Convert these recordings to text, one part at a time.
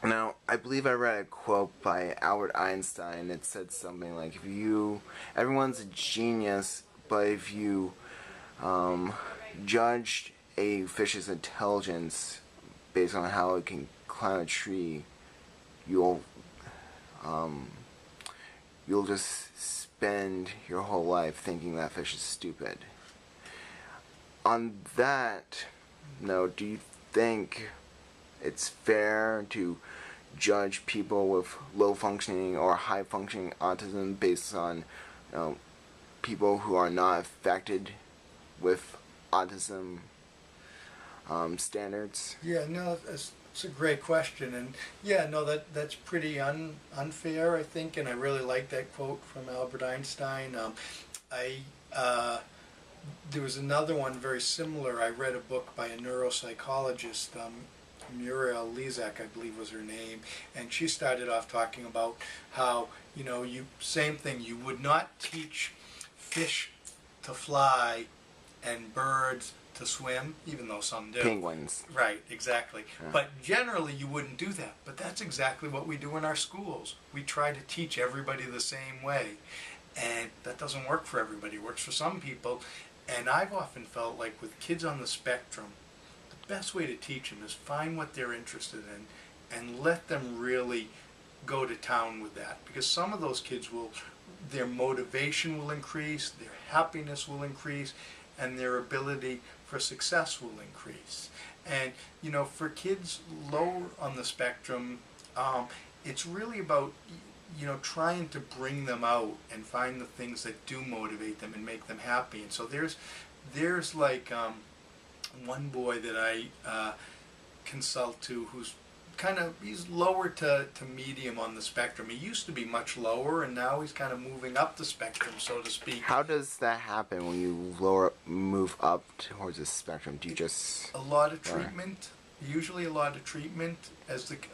Now, I believe I read a quote by Albert Einstein. It said something like, everyone's a genius, but if you judge a fish's intelligence based on how it can climb a tree, you'll um, you'll just spend your whole life thinking that fish is stupid. On that note, do you think it's fair to judge people with low functioning or high functioning autism based on people who are not affected with autism standards? Yeah, no, it's a great question, and yeah, no, that's pretty unfair, I think, and I really like that quote from Albert Einstein. I There was another one very similar. I read a book by a neuropsychologist, Muriel Lezak, I believe was her name, and she started off talking about how, same thing, you would not teach fish to fly and birds to swim, even though some do. Penguins. Right, exactly. Yeah. But generally you wouldn't do that. But that's exactly what we do in our schools. We try to teach everybody the same way. And that doesn't work for everybody. It works for some people. And I've often felt like with kids on the spectrum, the best way to teach them is find what they're interested in and let them really go to town with that. Because some of those kids their motivation will increase, their happiness will increase, and their ability for success will increase. And for kids low on the spectrum, it's really about trying to bring them out and find the things that do motivate them and make them happy. And so there's like one boy that I consult to who's he's lower to medium on the spectrum. He used to be much lower, and now he's kind of moving up the spectrum, so to speak. How does that happen when you move up towards the spectrum? Do you just... A lot of treatment. Usually a lot of treatment.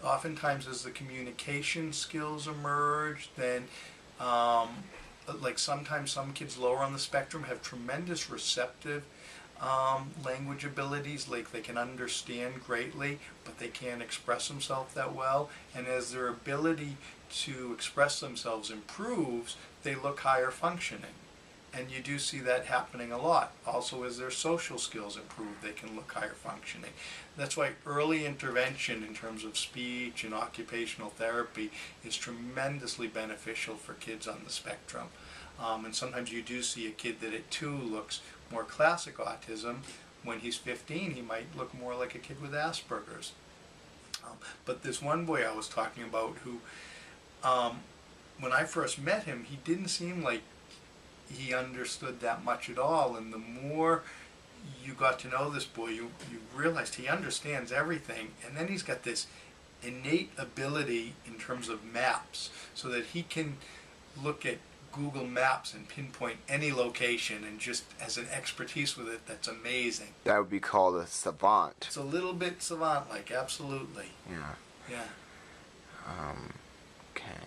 Oftentimes as the communication skills emerge, then like sometimes some kids lower on the spectrum have tremendous receptive language abilities, like they can understand greatly, but they can't express themselves that well. And as their ability to express themselves improves, they look higher functioning. And you do see that happening a lot. Also, as their social skills improve, they can look higher functioning. That's why early intervention in terms of speech and occupational therapy is tremendously beneficial for kids on the spectrum. And sometimes you do see a kid that at 2 looks more classic autism. When he's 15, he might look more like a kid with Asperger's. But this one boy I was talking about who, when I first met him, he didn't seem like he understood that much at all. And the more you got to know this boy, you realized he understands everything. And then he's got this innate ability in terms of maps, so that he can look at Google Maps and pinpoint any location, and just has an expertise with it that's amazing. That would be called a savant. It's a little bit savant-like, absolutely. Yeah. Yeah. Okay.